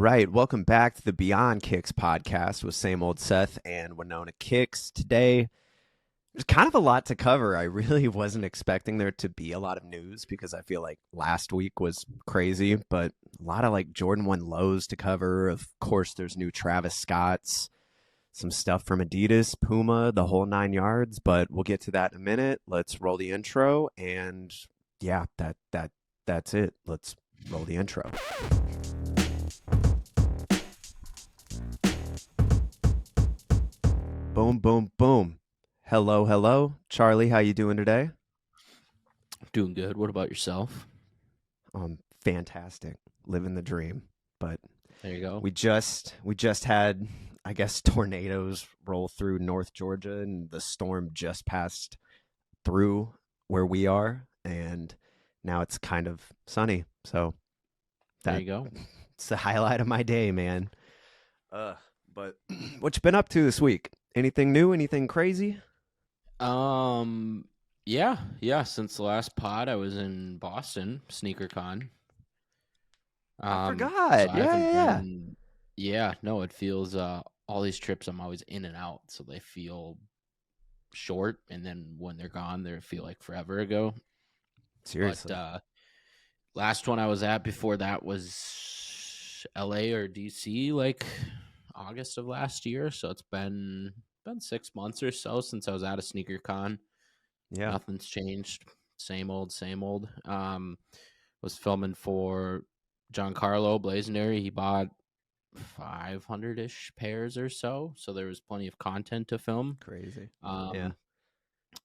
right. Welcome back to the Beyond Kicks podcast with Same Old Seth and Winona Kicks. Today, there's kind of a lot to cover. I really wasn't expecting there to be a lot of news because I feel like last week was crazy, but a lot of like Jordan 1 lows to cover. Of course, there's new Travis Scott's, some stuff from Adidas, Puma, the whole 9 yards, but we'll get to that in a minute. Let's roll the intro, and yeah, that's it. Let's roll the intro. Boom, boom, boom. Hello. Charlie, how you doing today? Doing good. What about yourself? Fantastic. Living the dream. But There you go. we just had, I guess, tornadoes roll through North Georgia, and the storm just passed through where we are, and now it's kind of sunny. So There you go. it's the highlight of my day, man. But what you been up to this week? Anything new? Anything crazy? Yeah. Since the last pod, I was in Boston, SneakerCon. I So forgot. I Yeah, haven't yeah. been. Yeah, no, it feels. All these trips, I'm always in and out, so they feel short, and then when they're gone, they feel like forever ago. Seriously. But last one I was at before that was LA or DC, like August of last year. So it's been 6 months or so since I was at a SneakerCon. Yeah. Nothing's changed. Same old. Was filming for John Carlo Blazonary. He bought 500-ish pairs or so. So there was plenty of content to film. Crazy. Yeah.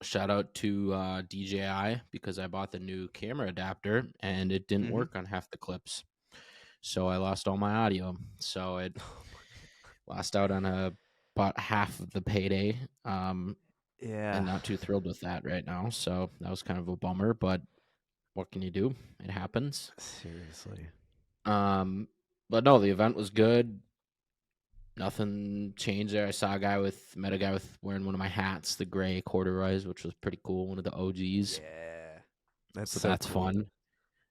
Shout out to DJI because I bought the new camera adapter and it didn't work on half the clips. So I lost all my audio. So it lost out on about half of the payday. Yeah. And not too thrilled with that right now. So that was kind of a bummer, but what can you do? It happens. Seriously. But no, the event was good. Nothing changed there. I met a guy with wearing one of my hats, the gray corduroys, which was pretty cool. One of the OGs. Yeah. That's cool. fun.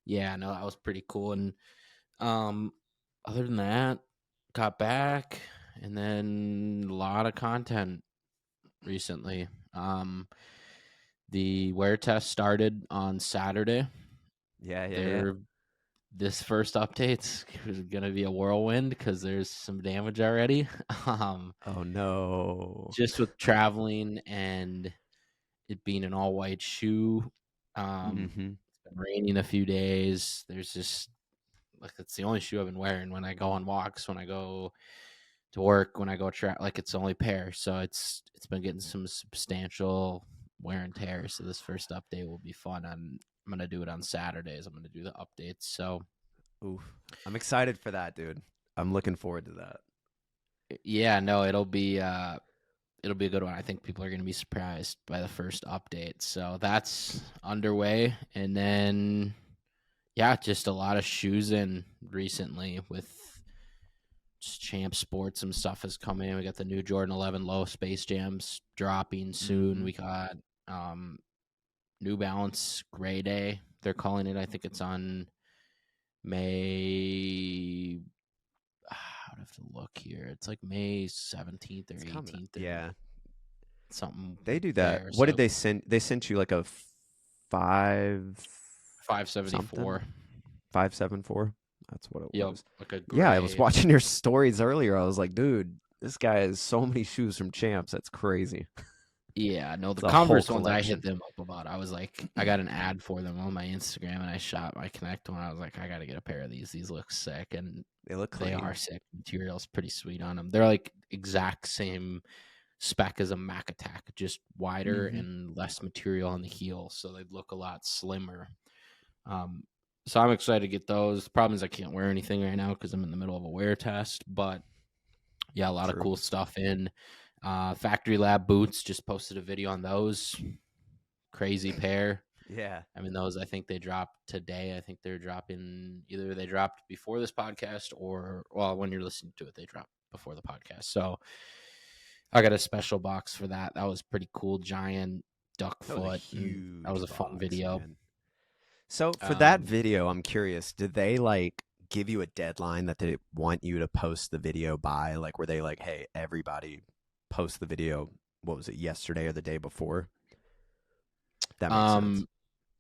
Yeah, no, that was pretty cool. And other than that, got back and then a lot of content recently. The wear test started on Saturday. Yeah. This first update's gonna be a whirlwind because there's some damage already. Oh no. Just with traveling and it being an all white shoe. It's been raining a few days. There's just like it's the only shoe I've been wearing when I go on walks, when I go to work, when I go like it's the only pair. So it's been getting some substantial wear and tear. So this first update will be fun. I'm gonna do it on Saturdays. I'm gonna do the updates. So Oof. I'm excited for that, dude. I'm looking forward to that. yeah, no, it'll be a good one. I think people are gonna be surprised by the first update. So that's underway. And then yeah, just a lot of shoes in recently with Champ Sports. Some stuff is coming. We got the new Jordan 11 Low Space Jams dropping soon. We got New Balance Gray Day, they're calling it. I think it's on May. I'd have to look here. It's like May 17th or 18th. Yeah. Something. They do that. What did they send? They sent you like a 574. 574. That's what it was. Like yeah, I was watching your stories earlier. I was like, dude, this guy has so many shoes from Champs. That's crazy. Yeah, no, the Converse ones I hit them up about. I was like, I got an ad for them on my Instagram, and I shot my Connect one. I was like, I got to get a pair of these. These look sick, and they are sick. Material's pretty sweet on them. They're like exact same spec as a Mac Attack, just wider and less material on the heel, so they look a lot slimmer. So I'm excited to get those. The problem is I can't wear anything right now because I'm in the middle of a wear test, but yeah, a lot of cool stuff in. Factory Lab boots, just posted a video on those. Crazy pair. Yeah. I mean, those, I think they dropped today. I think they're dropping, either they dropped before this podcast or, well, when you're listening to it, they dropped before the podcast. So I got a special box for that. That was pretty cool. Giant duck foot. That was a fun video. Man. So for that video, I'm curious, did they like give you a deadline that they want you to post the video by? Like, were they like, hey, everybody post the video, what was it, yesterday or the day before? That makes sense. Um,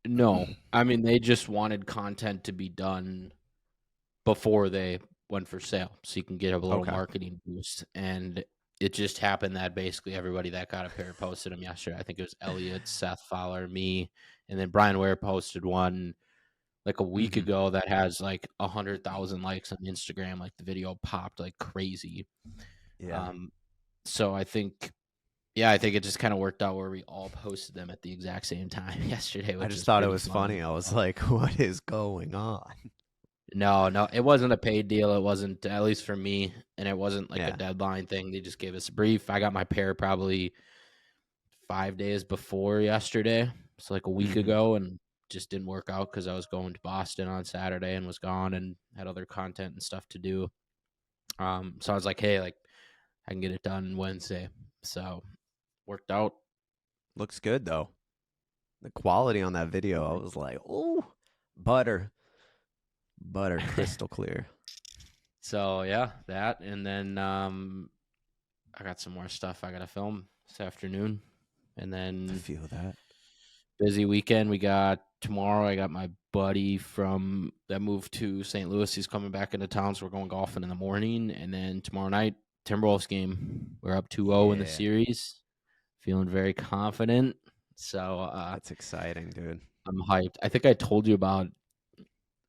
no, I mean they just wanted content to be done before they went for sale, so you can get a little Okay. marketing boost. And it just happened that basically everybody that got a pair posted them yesterday. I think it was Elliot, Seth Fowler, me, and then Brian Ware posted one like a week Hmm. ago that has like 100,000 likes on Instagram. Like the video popped like crazy. Yeah. Um, so I think it just kind of worked out where we all posted them at the exact same time yesterday, I which just is thought it pretty was funny. funny. I was So, like, what is going on? no, it wasn't a paid deal. It wasn't, at least for me, and it wasn't like a Yeah. deadline thing. They just gave us a brief. I got my pair probably 5 days before yesterday, so like a week Hmm. ago, and just didn't work out because I was going to Boston on Saturday and was gone and had other content and stuff to do. So I was like, hey, like I can get it done Wednesday. So worked out. Looks good though. The quality on that video, I was like, oh, butter, butter, crystal clear. So yeah, that, and then I got some more stuff I gotta film this afternoon, and I then feel that. busy weekend. We got tomorrow. I got my buddy from that moved to St. Louis. He's coming back into town, so we're going golfing in the morning, and then tomorrow night Timberwolves game. We're up 2-0 in the Yeah. series. Feeling very confident. So That's exciting, dude. I'm hyped. I think I told you about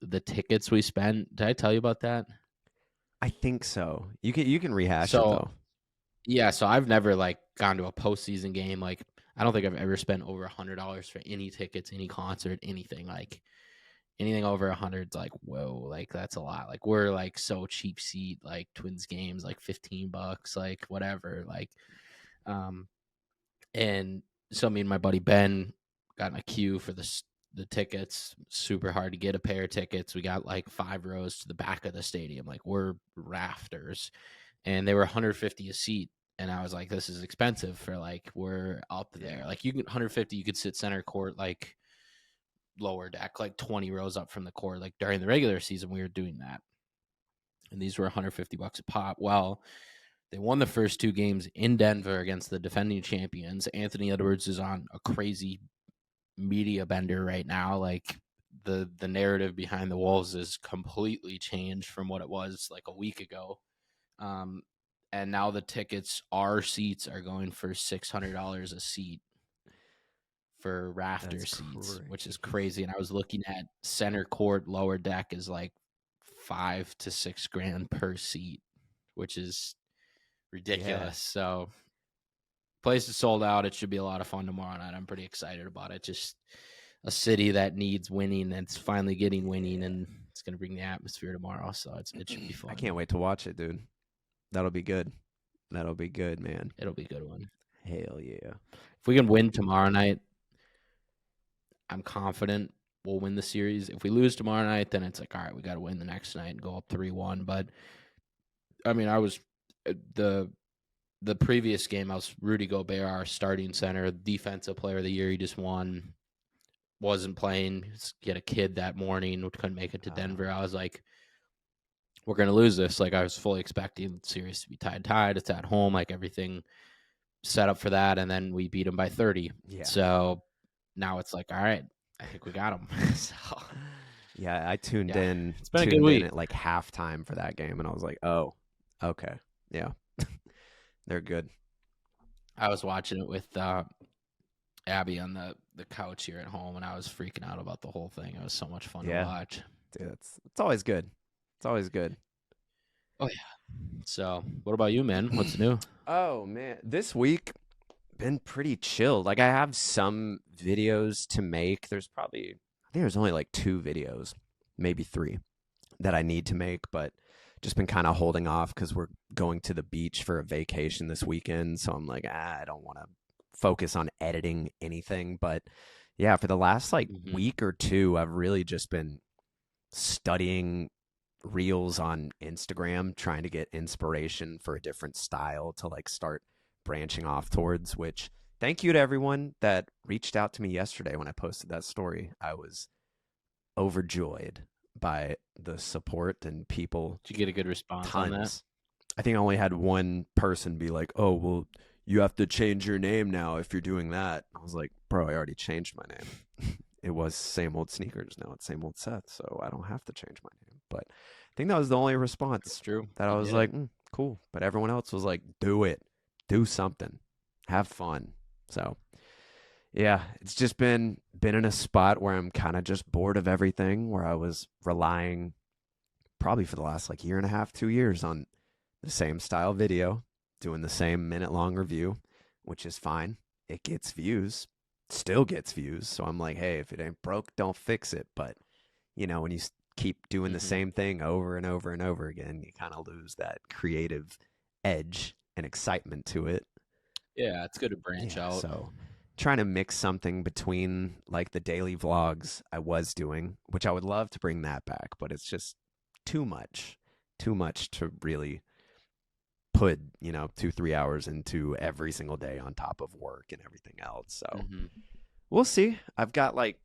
the tickets we spent. Did I tell you about that? I think so. You can rehash it So though. yeah, so I've never like gone to a postseason game. Like I don't think I've ever spent over $100 for any tickets, any concert, anything. Like anything over 100's like whoa, like that's a lot. Like we're like so cheap seat, like Twins games, like $15, like whatever. Like um, and so me and my buddy Ben got in a queue for the tickets. Super hard to get a pair of tickets. We got like 5 rows to the back of the stadium. Like we're rafters, and they were 150 a seat. And I was like, this is expensive for like we're up there. Yeah. Like you can 150, you could sit center court, like lower deck, like 20 rows up from the court. Like during the regular season, we were doing that, and these were $150 a pop. Well, they won the first two games in Denver against the defending champions. Anthony Edwards is on a crazy media bender right now. Like the narrative behind the Wolves is completely changed from what it was like a week ago. Um, and now the tickets, our seats are going for $600 a seat for rafter That's seats, which is crazy. crazy. And I was looking at center court, lower deck is like 5 to 6 grand per seat, which is Yeah. ridiculous. So place is sold out. It should be a lot of fun tomorrow night. I'm pretty excited about it. Just a city that needs winning, and it's finally getting winning, Yeah. and it's going to bring the atmosphere tomorrow. So it should be I fun. can't wait to watch it, dude. That'll be good. That'll be good, man. It'll be a good one. Hell yeah. If we can win tomorrow night, I'm confident we'll win the series. If we lose tomorrow night, then it's like, all right, we got to win the next night and go up 3-1. But I mean, I was the previous game, I was Rudy Gobert, our starting center, defensive player of the year. He just won. Wasn't playing. He had a kid that morning, which couldn't make it to Denver. I was like, we're going to lose this. Like, I was fully expecting the series to be tied. It's at home, like everything set up for that. And then we beat them by 30. Yeah. So now it's like, all right, I think we got them. So, Yeah, I tuned yeah, in it's been a good tuned in week. at like halftime for that game and I was like, "Oh, okay. Yeah. They're good." I was watching it with Abby on the couch here at home, and I was freaking out about the whole thing. It was so much fun to Yeah. watch. Dude, it's always good. It's always good. Oh, yeah. So, what about you, man? What's new? Oh man, this week been pretty chill. Like I have some videos to make. I think there's only like 2 videos, maybe 3 that I need to make, but just been kind of holding off because we're going to the beach for a vacation this weekend. So I'm like, I don't want to focus on editing anything. But yeah, for the last like Mm-hmm. week or two, I've really just been studying reels on Instagram, trying to get inspiration for a different style to like start branching off towards, which thank you to everyone that reached out to me yesterday when I posted that story. I was overjoyed by the support and people. Did you get a good response on that? Tons. I think I only had one person be like, "Oh, well, you have to change your name now if you're doing that." I was like, "Bro, I already changed my name. It was Same Old Sneakers. Now it's Same Old Seth, so I don't have to change my name." But I think that was the only It's response true. that I You was did like, it. "Cool." But everyone else was like, "Do it. Do something. Have fun." So yeah, it's just been in a spot where I'm kind of just bored of everything. Where I was relying probably for the last like year and a half, 2 years on the same style video, doing the same minute long review, which is fine. It gets views, still gets views. So I'm like, hey, if it ain't broke, don't fix it. But, when you keep doing the Hmm. same thing over and over and over again, you kind of lose that creative edge and excitement to it. Yeah, it's good to branch Yeah. out. So trying to mix something between like the daily vlogs I was doing, which I would love to bring that back, but it's just too much to really put 2-3 hours into every single day on top of work and everything else. So Hmm. we'll see. I've got like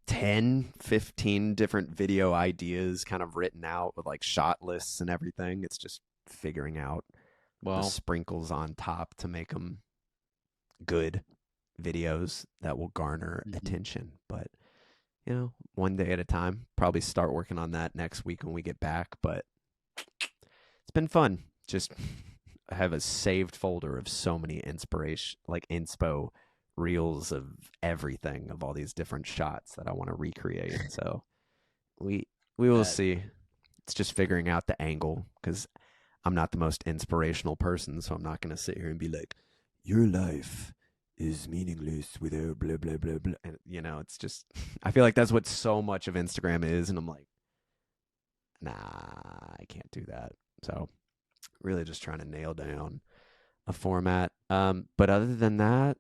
10-15 different video ideas kind of written out with like shot lists and everything. It's just figuring out the Well, sprinkles on top to make them good videos that will garner mhm. attention. But one day at a time. Probably start working on that next week when we get back. But it's been fun. Just I have a saved folder of so many inspiration, like inspo reels of everything, of all these different shots that I want to recreate. So we we will Bet. see. It's just figuring out the angle because I'm not the most inspirational person, so I'm not going to sit here and be like, "Your life is meaningless without blah blah blah blah." And it's just I feel like that's what so much of Instagram is, and I'm like, nah, I can't do that. So really just trying to nail down a format. But other than that,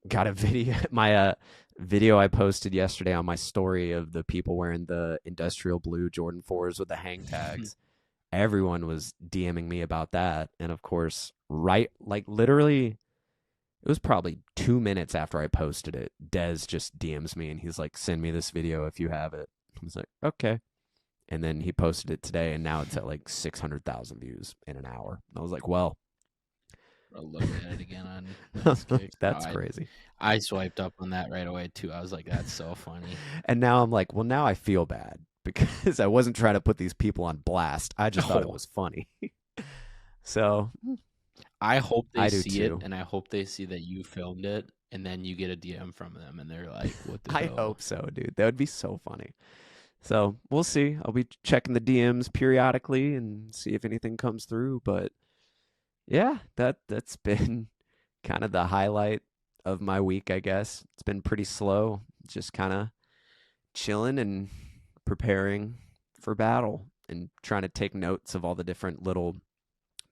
got a video my video I posted yesterday on my story of the people wearing the industrial blue Jordan 4s with the hang tags. Everyone was DMing me about that. And of course, right, like literally, it was probably 2 minutes after I posted it. Dez just DMs me and he's like, send me this video if you have it. I was like, okay. And then he posted it today, and now it's at like 600,000 views in an hour. I was like, well, I'll look at it again on Nice Kicks. No, that's crazy. I swiped up on that right away too. I was like, that's so funny. And now I'm like, well, now I feel bad because I wasn't trying to put these people on blast. I just thought it Oh, was funny. So I hope they I do see it, too. and I hope they see that you filmed it, and then you get a DM from them, and they're like, "What the I hell?" hope so, dude. That would be so funny. So we'll see. I'll be checking the DMs periodically and see if anything comes through. But yeah, that's been kind of the highlight of my week, I guess. It's been pretty slow, just kind of chilling and preparing for battle and trying to take notes of all the different little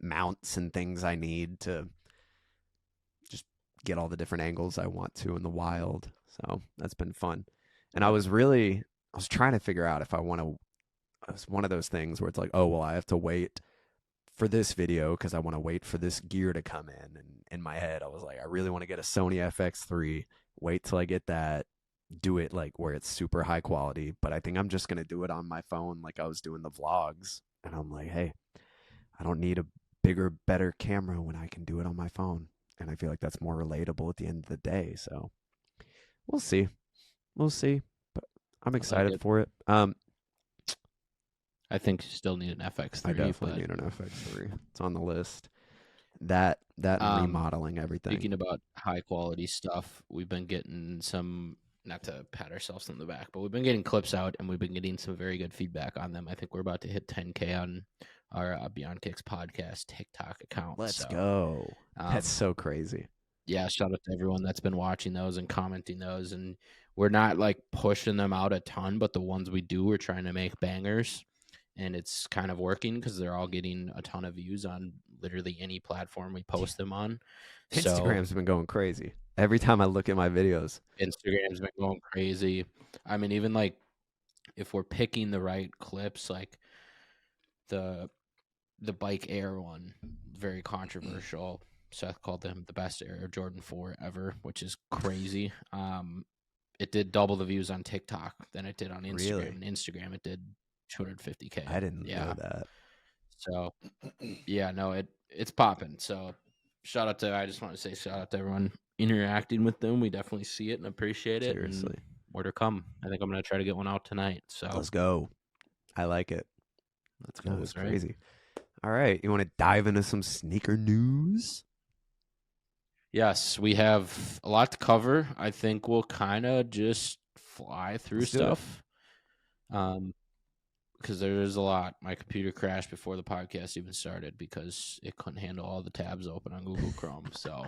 mounts and things I need to just get all the different angles I want to in the wild. So that's been fun. And I was trying to figure out if I want to, it's one of those things where it's like, oh, well, I have to wait for this video because I want to wait for this gear to come in. And in my head, I was like, I really want to get a Sony FX3, wait till I get that, do it like where it's super high quality. But I think I'm just going to do it on my phone like I was doing the vlogs. And I'm like, hey, I don't need a bigger, better camera when I can do it on my phone. And I feel like that's more relatable at the end of the day. So we'll see. We'll see. But I'm I like excited it. for it. I think you still need an I FX3, definitely but need an FX3. It's on the list. That and um, remodeling everything. speaking about high quality stuff, we've been getting some. Not to pat ourselves on the back, but we've been getting clips out, and we've been getting some very good feedback on them. I think we're about to hit 10K on our Beyond Kicks podcast TikTok account. Let's So, go. That's um, so crazy. yeah, shout out to everyone that's been watching those and commenting those. And we're not like pushing them out a ton, but the ones we do, we're trying to make bangers. And it's kind of working because they're all getting a ton of views on literally any platform we Yeah. post them on. So Instagram's been going crazy. Every time I look at my videos, Instagram's been going crazy. I mean, even like if we're picking the right clips, like the bike air one, very controversial. Seth called them the best Air Jordan 4 ever, which is crazy. it did double the views on TikTok than it did on Instagram. Really? And Instagram, it did 250K. I didn't know that. So, yeah, no, it's popping. So, I just want to say shout out to everyone interacting with them. We definitely see it and appreciate it. Seriously. And more to come. I think I'm going to try to get one out tonight. So, Let's go. I like it. let's go. That was right? crazy. All right. You want to dive into some sneaker news? Yes, we have a lot to cover. I think we'll kind of just fly through Let's do it. stuff. Because there is a lot. My computer crashed before the podcast even started because it couldn't handle all the tabs open on Google Chrome. So,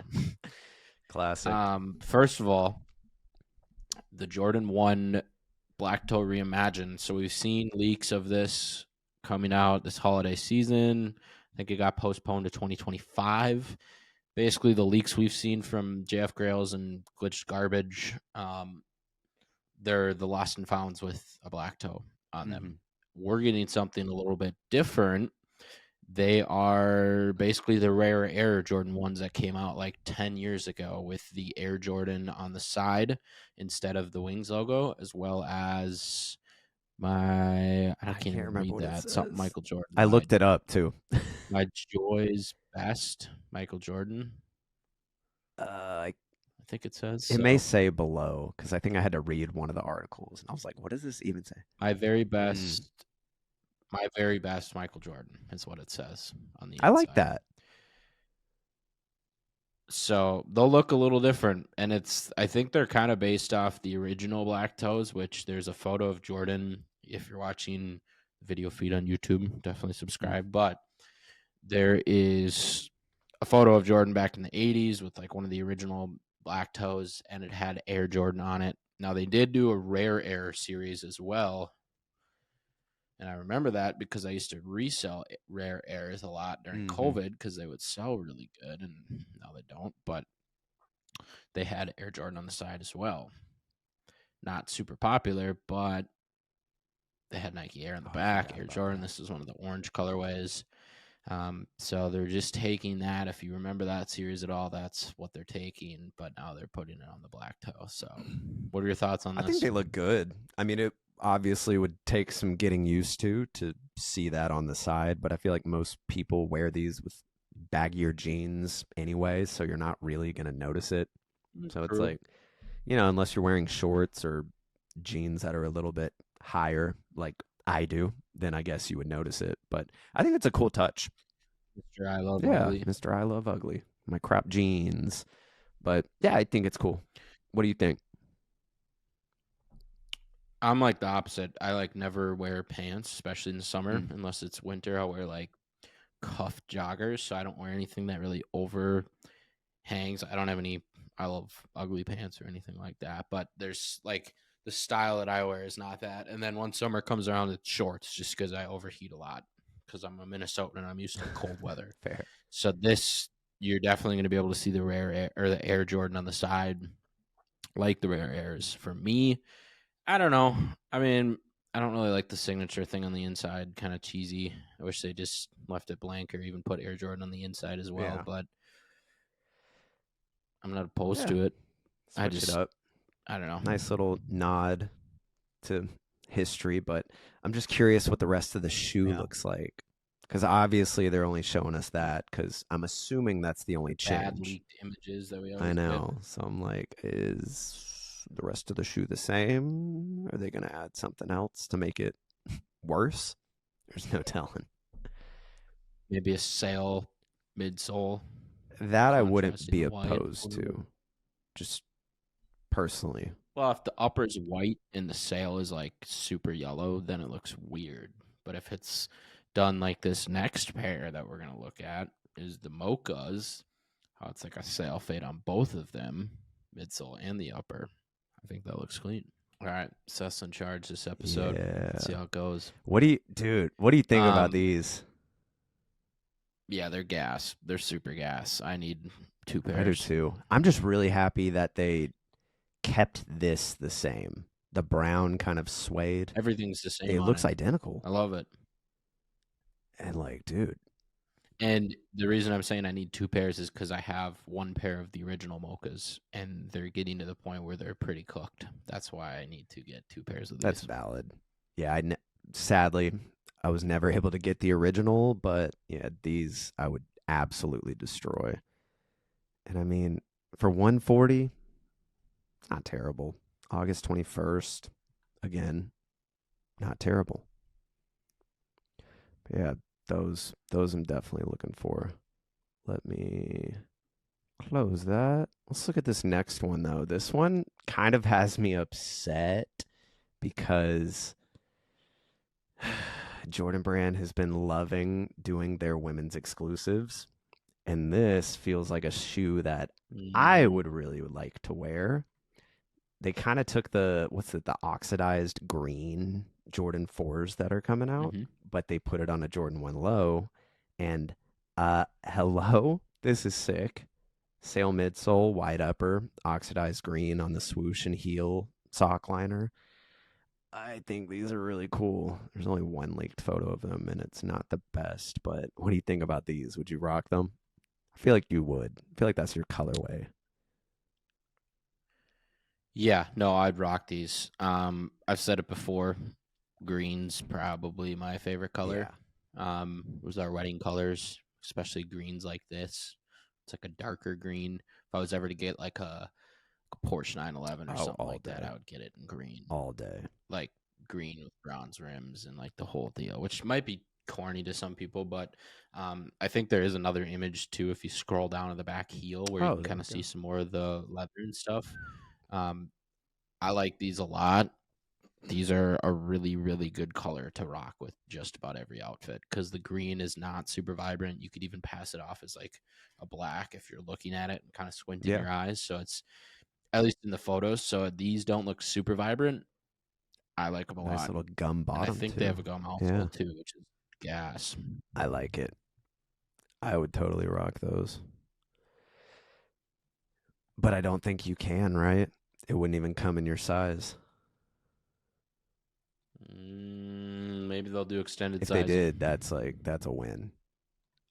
Classic. First of all, the Jordan 1 Black Toe Reimagined. So we've seen leaks of this coming out this holiday season. I think it got postponed to 2025. Basically, the leaks we've seen from JF Grails and Glitched Garbage, they're the lost and founds with a black toe on them. We're getting something a little bit different. They are basically the rare Air Jordan 1s that came out like 10 years ago with the Air Jordan on the side instead of the Wings logo, as well as I can't remember read that. Something Michael Jordan. I looked it up too. My Joy's Best, Michael Jordan. I think it says. It may say below because I think I had to read one of the articles and I was like, what does this even say? My very best Michael Jordan is what it says on the inside. I like that. So they'll look a little different, and I think they're kind of based off the original black toes, which there's a photo of Jordan. If you're watching the video feed on YouTube, definitely subscribe. But there is a photo of Jordan back in the 80s with like one of the original black toes, and it had Air Jordan on it. Now they did do a Rare Air series as well. And I remember that because I used to resell Rare Airs a lot during COVID because they would sell really good, and now they don't. But they had Air Jordan on the side as well. Not super popular, but they had Nike Air in the back, Air Jordan. This is one of the orange colorways. So they're just taking that. If you remember that series at all, that's what they're taking. But now they're putting it on the black toe. So what are your thoughts on this? I think they look good. I mean, it obviously would take some getting used to see that on the side, but I feel like most people wear these with baggier jeans anyway, so you're not really going to notice it. So it's like, unless you're wearing shorts or jeans that are a little bit higher like I do, then I guess you would notice it. But I think it's a cool touch. Mr. I Love Ugly. Mr. I Love Ugly. My crop jeans. But yeah, I think it's cool. What do you think? I'm like the opposite. I like never wear pants, especially in the summer, unless it's winter. I'll wear like cuff joggers, so I don't wear anything that really overhangs. I don't have any I Love Ugly pants or anything like that. But there's like the style that I wear is not that. And then when summer comes around, it's shorts just because I overheat a lot because I'm a Minnesotan and I'm used to cold weather. Fair. So you're definitely going to be able to see the Rare Air or the Air Jordan on the side, like the Rare Airs. For me, I don't know. I mean, I don't really like the signature thing on the inside. Kind of cheesy. I wish they just left it blank or even put Air Jordan on the inside as well. Yeah. But I'm not opposed to it. Switch it up. I don't know. Nice little nod to history, but I'm just curious what the rest of the shoe looks like. Because obviously they're only showing us that because I'm assuming that's the only change. Bad leaked images that we always I know. Get. So I'm like, is the rest of the shoe the same? Are they going to add something else to make it worse? There's no telling. Maybe a sail midsole. That I wouldn't be opposed to. Just personally. Well, if the upper is white and the sail is like super yellow, then it looks weird. But if it's done like this next pair that we're going to look at is the mochas, how it's like a sail fade on both of them, midsole and the upper. I think that looks clean. All right, Seth's in charge this episode. Yeah. Let's see how it goes. What do you think about these? Yeah, they're gas. They're super gas. I need 2 pairs. I do too. I'm just really happy that they kept this the same. The brown kind of suede. Everything's the same. It looks identical. I love it. And like, dude, And the reason I'm saying I need 2 pairs is because I have 1 pair of the original mochas, and they're getting to the point where they're pretty cooked. That's why I need to get 2 pairs of That's these. valid. Yeah, sadly I was never able to get the original, but yeah, these I would absolutely destroy. And I mean, for 140, it's not terrible. August 21st, again, not terrible. But yeah, those I'm definitely looking for. Let me close that. Let's look at this next one though. This one kind of has me upset because Jordan Brand has been loving doing their women's exclusives, and this feels like a shoe that I would really like to wear. They kind of took the oxidized green Jordan 4s that are coming out, Mm-hmm. but they put it on a Jordan 1 low, and hello, this is sick. Sail midsole, wide upper, oxidized green on the swoosh and heel sock liner. I think these are really cool. There's only one leaked photo of them, and it's not the best. But what do you think about these? Would you rock them? I feel like you would. I feel like that's your colorway. Yeah, no, I'd rock these. I've said it before. Green's probably my favorite color. Yeah. Was our wedding colors, especially greens like this. It's like a darker green. If I was ever to get like a Porsche 911 or something all like that, day. I would get it in green. All day. Like green with bronze rims and like the whole deal, which might be corny to some people, but I think there is another image too if you scroll down to the back heel where you can kind of see some more of the leather and stuff. I like these a lot. These are a really, really good color to rock with just about every outfit because the green is not super vibrant. You could even pass it off as like a black if you're looking at it and kind of squinting your eyes. So it's at least in the photos. So these don't look super vibrant. I like them a Nice lot. little gum bottom. And I think too. they have a gum outsole too, which is gas. I like it. I would totally rock those. But I don't think you can, right? It wouldn't even come in your size. Maybe they'll do extended If sizing. they did, that's a win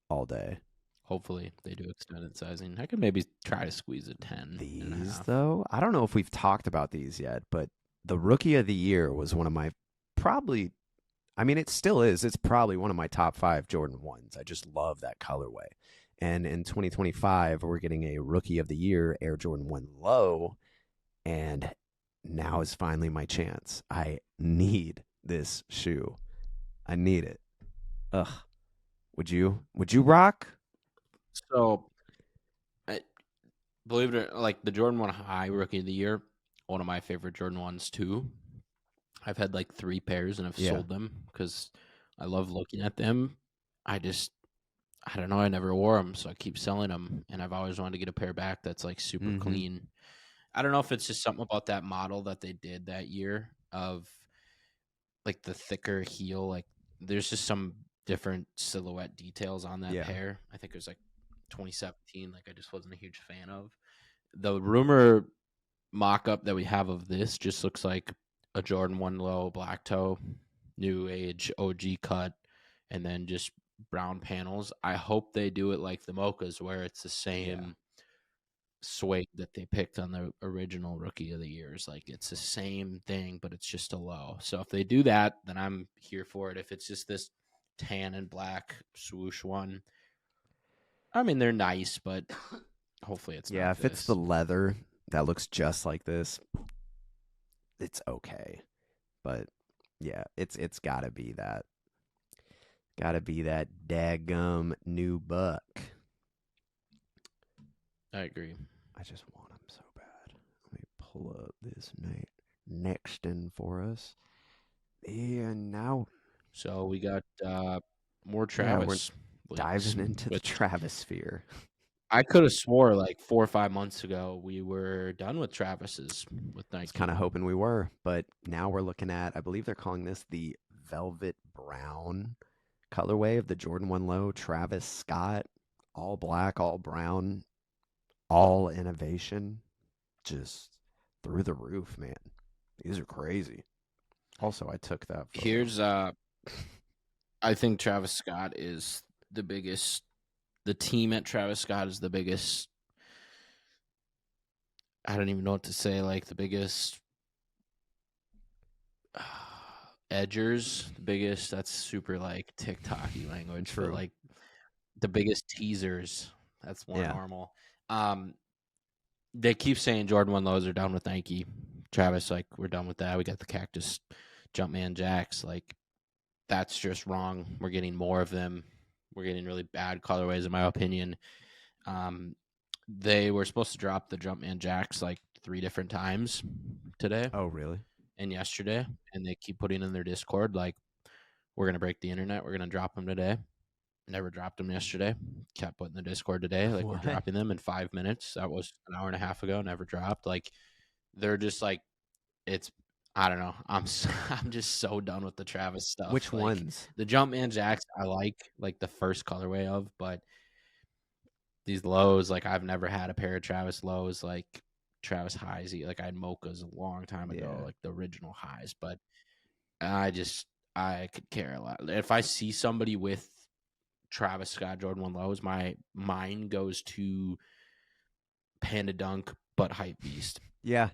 all day. Hopefully they do extended sizing. I could maybe try to squeeze a 10. These though, I don't know if we've talked about these yet, but the rookie of the year was one of my probably I mean it still is. It's probably one of my top 5 Jordan 1s. I just love that colorway. And in 2025, we're getting a rookie of the year Air Jordan 1 low, and now is finally my chance. I need this shoe. I need it. Ugh. Would you rock? So, believe it or not, like the Jordan 1 High Rookie of the Year, one of my favorite Jordan 1s too. I've had like 3 pairs and I've sold them because I love looking at them. I don't know. I never wore them, so I keep selling them. And I've always wanted to get a pair back that's like super clean. I don't know if it's just something about that model that they did that year of like the thicker heel. Like there's just some different silhouette details on that pair. I think it was like 2017. Like I just wasn't a huge fan of. The rumor mock-up that we have of this just looks like a Jordan 1 low black toe, new age OG cut, and then just brown panels. I hope they do it like the Mochas where it's the same suede that they picked on the original Rookie of the Years. Like it's the same thing, but it's just a low. So if they do that, then I'm here for it. If it's just this tan and black swoosh one, I mean they're nice, but hopefully it's not if it's the leather that looks just like this, it's okay. But yeah, it's gotta be that. Gotta be that daggum new buck. I agree. I just want him so bad. Let me pull up this next in for us. Yeah, now. So we got more Travis. We're diving into the Travis sphere. I could have swore like 4 or 5 months ago we were done with Travis's with Nike. I was kind of hoping we were, but now we're looking at, I believe they're calling this the Velvet Brown colorway of the Jordan 1 Low Travis Scott. All black, all brown, all innovation. Just through the roof, man. These are crazy. Also, I took that photo. Here's I think Travis Scott is the biggest the team at Travis Scott is the biggest. I don't even know what to say. Like the biggest edgers, the biggest. That's super like TikTok-y language, but True. like the biggest teasers. That's more Yeah. normal. They keep saying Jordan 1 lows are done with Nike. Travis, like, we're done with that. We got the Cactus Jumpman Jacks. Like, that's just wrong. We're getting more of them. We're getting really bad colorways, in my opinion. They were supposed to drop the Jumpman Jacks like 3 different times today Oh, really? and yesterday, and they keep putting in their Discord like, we're gonna break the internet. We're gonna drop them today. Never dropped them yesterday. Kept putting the Discord today. Like, What? we're dropping them in 5 minutes. That was an hour and a half ago. Never dropped. Like, they're just like, it's, I don't know. I'm just so done with the Travis stuff. Which like, ones? The Jumpman Jacks I like the first colorway of, but these lows, like, I've never had a pair of Travis lows like Travis highs. Like, I had mochas a long time ago, Yeah. like the original highs, but I could care a lot. If I see somebody with Travis Scott Jordan 1 lows, my mind goes to Panda Dunk but Hype Beast. Yeah.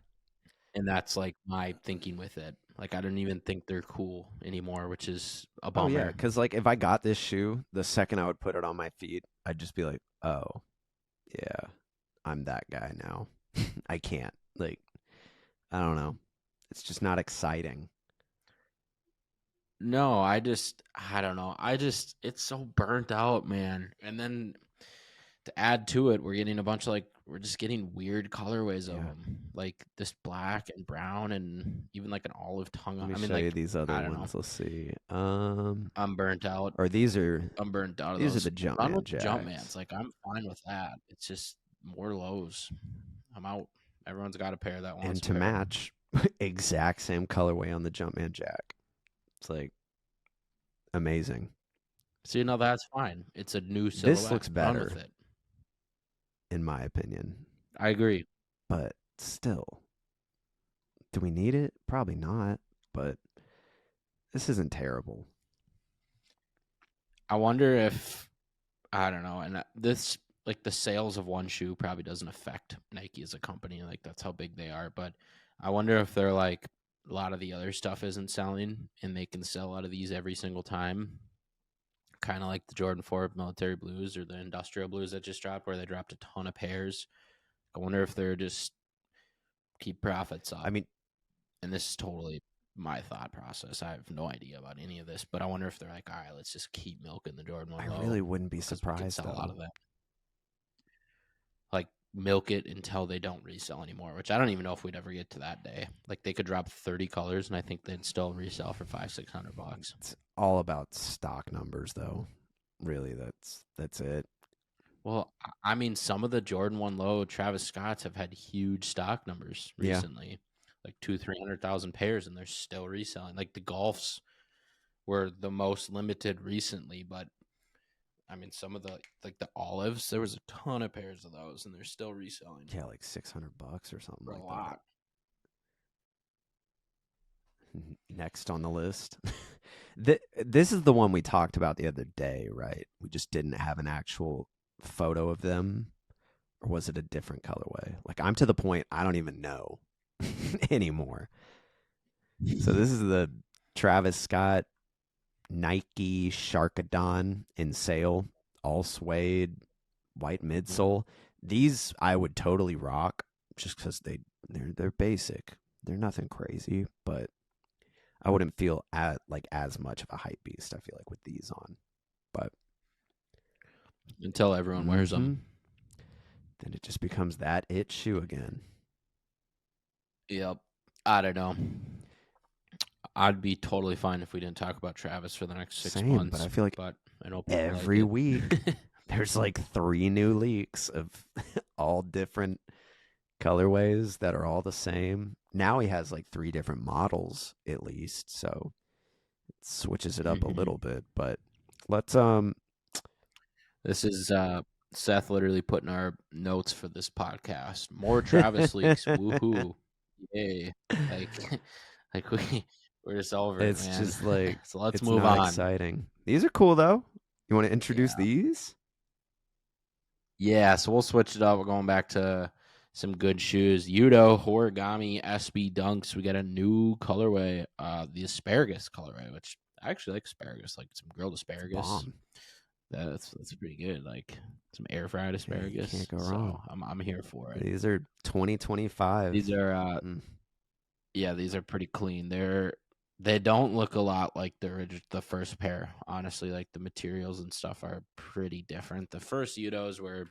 And that's like my thinking with it. Like, I don't even think they're cool anymore, which is a Oh, bummer. yeah. Because, like, if I got this shoe, the second I would put it on my feet, I'd just be like, oh, yeah, I'm that guy now. I can't. Like, I don't know. It's just not exciting. No, I don't know. It's so burnt out, man. And then to add to it, we're just getting weird colorways of Yeah. them, like this black and brown and even like an olive tongue. Let me I mean, show you like, these other I don't know. ones. Let's see. I'm burnt out. Or these are I'm burnt out of these are those. the Run Jumpman with the Jacks. Jumpmans. Like, I'm fine with that. It's just more lows. I'm out. Everyone's got a pair that wants And a to pair. match, exact same colorway on the Jumpman Jack. It's like amazing. See, no, that's fine. It's a new silhouette. This looks Run better, with it. in my opinion. I agree. But still, do we need it? Probably not. But this isn't terrible. I wonder if, I don't know, and this, like, the sales of one shoe probably doesn't affect Nike as a company. Like, that's how big they are. But I wonder if they're like, a lot of the other stuff isn't selling and they can sell out of these every single time. Kind of like the Jordan 4 military blues or the industrial blues that just dropped, where they dropped a ton of pairs. I wonder if they're just keep profits up. I mean, and this is totally my thought process. I have no idea about any of this, but I wonder if they're like, all right, let's just keep milking the Jordan 1 I low, really wouldn't be 'cause we can surprised sell a lot though. of that. Like, milk it until they don't resell anymore, which I don't even know if we'd ever get to that day. Like, they could drop 30 colors and I think they'd still resell for $500-$600. It's all about stock numbers though. Really, that's it. Well, I mean, some of the Jordan 1 low Travis Scotts have had huge stock numbers Yeah. recently, like 200,000-300,000 pairs, and they're still reselling. Like, the Golfs were the most limited recently, but I mean, some of the, like, the Olives, there was a ton of pairs of those, and they're still reselling. Yeah, like $600 or something For like a lot. that. Next on the list. This is the one we talked about the other day, right? We just didn't have an actual photo of them. Or was it a different colorway? Like, I'm to the point I don't even know anymore. So this is the Travis Scott Nike Sharkadon in sale, all suede, white midsole. These I would totally rock just because they're basic. They're nothing crazy, but I wouldn't feel as much of a hype beast. I feel like with these on, but Until everyone wears them. Then it just becomes that it shoe again. Yep. I don't know. I'd be totally fine if we didn't talk about Travis for the next 6 months. But I feel like I know every week there's like 3 new leaks of all different colorways that are all the same. Now he has like 3 different models at least, so it switches it up a little bit. But let's This is Seth literally putting our notes for this podcast. More Travis leaks. Woohoo. Yay. Like we're just over it, man. It's just like so let's it's move not on. exciting. These are cool though. You want to introduce these? Yeah, so we'll switch it up. We're going back to some good shoes. Yudo Origami SB Dunks. We got a new colorway, the asparagus colorway, which I actually like asparagus, like some grilled It's a asparagus. bomb. That's pretty good. Like some air fried Yeah, you can't asparagus. go So wrong. I'm here for it. These are 2025. These are Mm. yeah, these are pretty clean. They don't look a lot like the first pair. Honestly, like the materials and stuff are pretty different. The first Udos were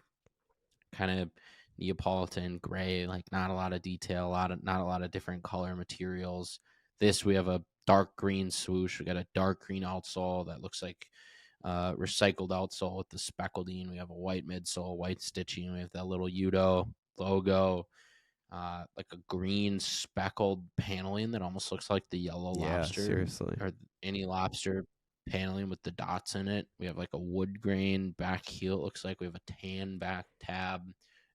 kind of Neapolitan gray, like not a lot of detail, not a lot of different color materials. This we have a dark green swoosh. We got a dark green outsole that looks like recycled outsole with the speckled-ine. We have a white midsole, white stitching. We have that little Udo logo, like a green speckled paneling that almost looks like the yellow Yeah, lobster seriously. or any lobster paneling with the dots in it. We have like a wood grain back heel. It looks like we have a tan back tab.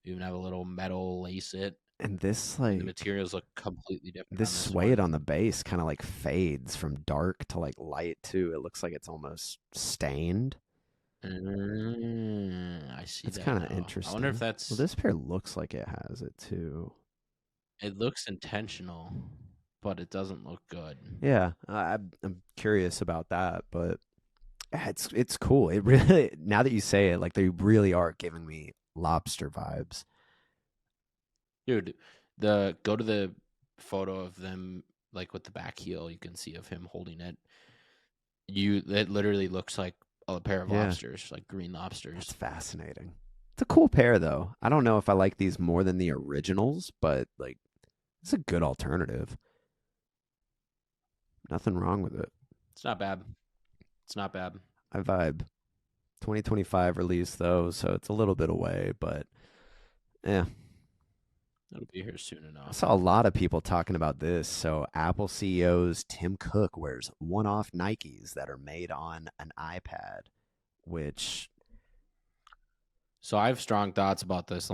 We even have a little metal lace it, And this and the like materials look completely different this on this suede one. on the base kind of like fades from dark to like light too. It looks like it's almost stained. I see That's that kind of now. I wonder if interesting. Well, that's. this pair looks like it has it too. It looks intentional, but it doesn't look good. Yeah, I'm curious about that, but it's cool. It really now that you say it, like they really are giving me lobster vibes. Dude, the go to the photo of them like with the back heel, you can see of him holding it. It literally looks like a pair of Yeah, lobsters, like green that's lobsters. fascinating. It's a cool pair though. I don't know if I like these more than the originals, but like it's a good alternative. Nothing wrong with it. It's not bad. It's not bad. I vibe. 2025 release though, so it's a little bit away, but yeah. It'll be here soon I enough. saw a lot of people talking about this. So Apple CEO's Tim Cook wears one-off Nikes that are made on an iPad, which So I have strong thoughts about this.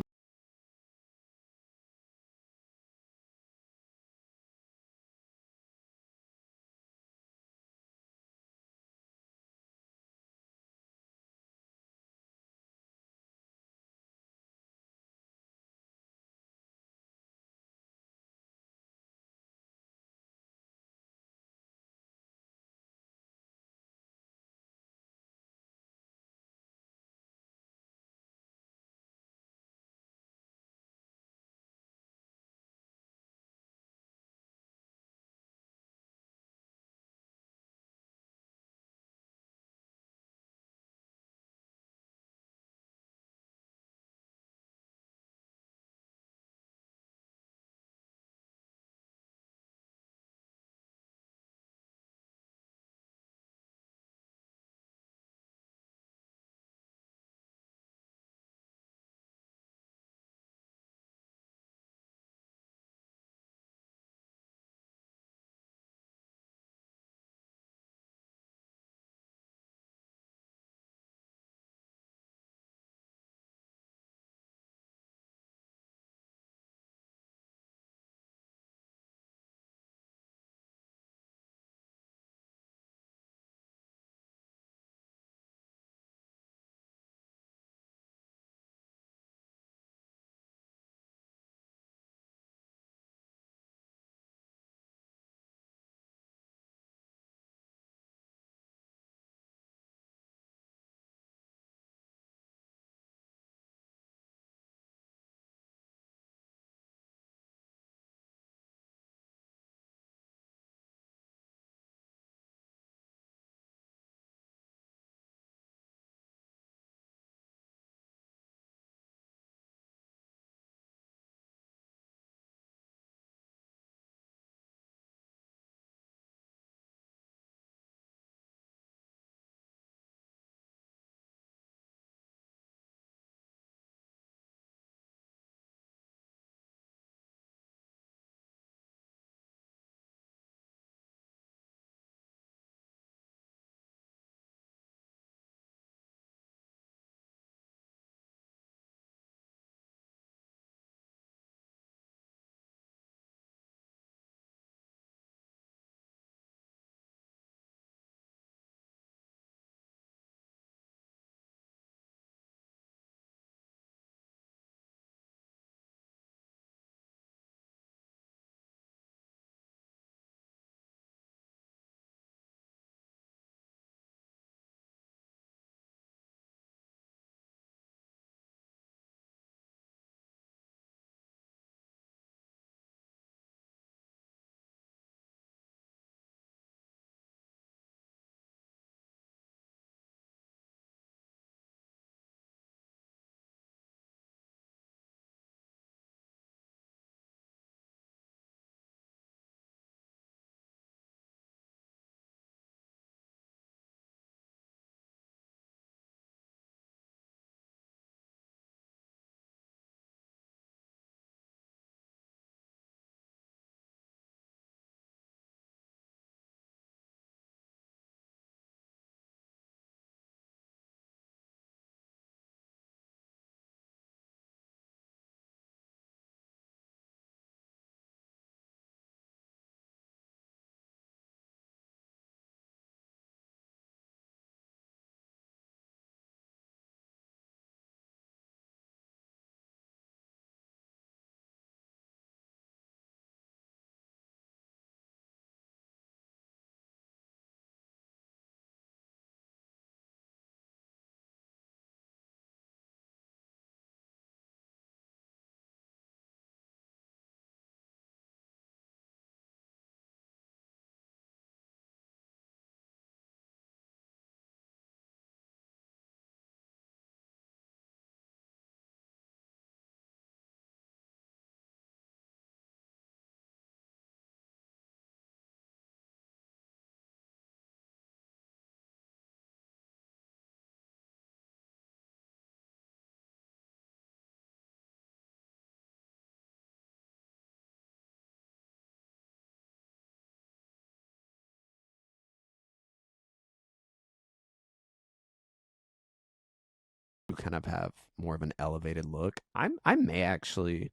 kind of have more of an elevated look. I may actually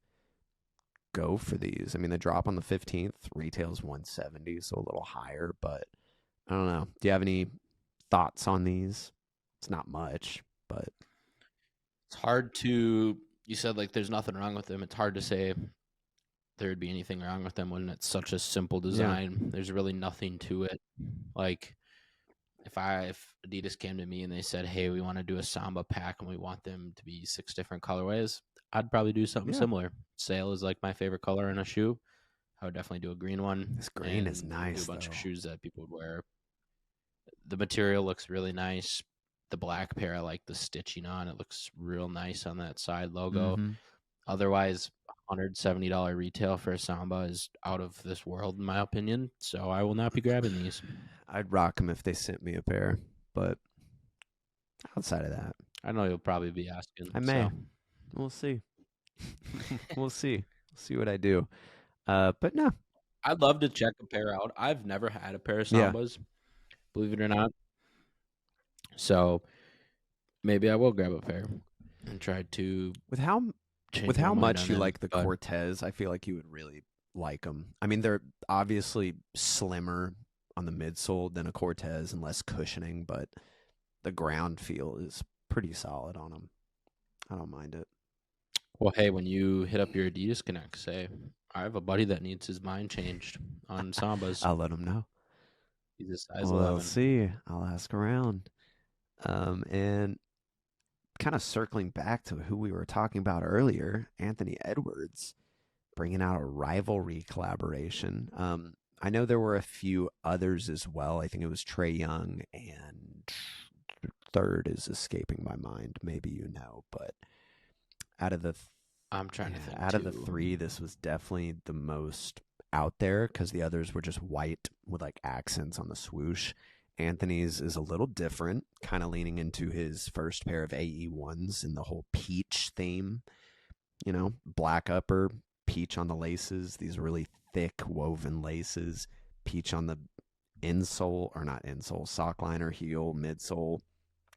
go for these. I mean, the drop on the 15th retails 170, so a little higher, but I don't know. Do you have any thoughts on these? It's not much, but It's hard to. You said like there's nothing wrong with them. It's hard to say there'd be anything wrong with them when it's such a simple yeah. design. There's really nothing to it. Like if Adidas came to me and they said, "Hey, we want to do a Samba pack and we want them to be 6 different colorways," I'd probably do something Yeah. similar. Sail is like my favorite color in a shoe. I would definitely do a green one. This green is And do nice a bunch of though. shoes that people would wear. The material looks really nice. The black pair, I like the stitching on. It looks real nice on that side logo. Mm-hmm. Otherwise, $170 retail for a Samba is out of this world, in my opinion. So I will not be grabbing these. I'd rock them if they sent me a pair, but outside of that, I know you'll probably be asking. I may. So. We'll see. We'll see. We'll see what I do. But no. I'd love to check a pair out. I've never had a pair of Yeah. Sambas, believe it or not. So maybe I will grab a pair and try to With how change with my how mind much on you them, like the but Cortez, I feel like you would really like them. I mean, they're obviously slimmer on the midsole than a Cortez and less cushioning, but the ground feel is pretty solid on them. I don't mind it. well, hey, when you hit up your Adidas Connect, say, I have a buddy that needs his mind changed on Sambas. I'll let them know. He's a size Well, 11. I'll see. I'll ask around. And kind of circling back to who we were talking about earlier, Anthony Edwards bringing out a rivalry collaboration. I know there were a few others as well. I think it was Trey Young, and third is escaping my mind. Maybe you know, but out of the I'm trying to think out too. of the three, this was definitely the most out there because the others were just white with like accents on the swoosh. Anthony's is a little different, kind of leaning into his first pair of AE1s and the whole peach theme. You know, black upper, peach on the laces, these really thick woven laces, peach on the insole, or not insole, sock liner, heel, midsole,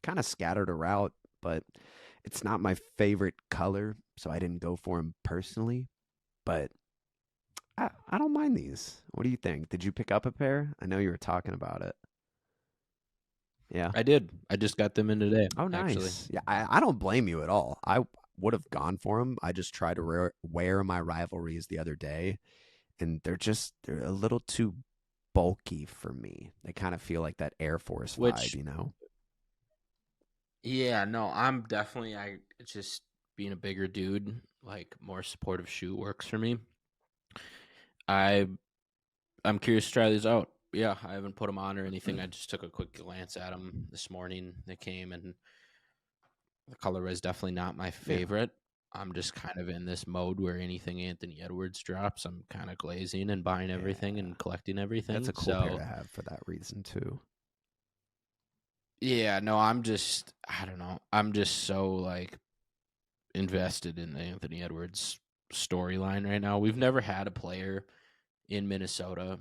kind of scattered around, but it's not my favorite color, so I didn't go for him personally. But I don't mind these. What do you think? Did you pick up a pair? I know you were talking about it. Yeah. I did. I just got them in today. Oh, nice. Actually. Yeah, I don't blame you at all. I would have gone for them. I just tried to wear my rivalries the other day, and they're a little too bulky for me. They kind of feel like that Air Force vibe, you know? Yeah, no, I'm definitely it's just being a bigger dude, like more supportive shoe works for me. I'm curious to try these out. Yeah, I haven't put them on or anything. I just took a quick glance at them this morning. They came and the color is definitely not my favorite. Yeah. I'm just kind of in this mode where anything Anthony Edwards drops, I'm kind of glazing and buying everything and collecting everything. That's a cool pair to have for that reason too. Yeah, no, I don't know. I'm just so like invested in the Anthony Edwards storyline right now. We've never had a player in Minnesota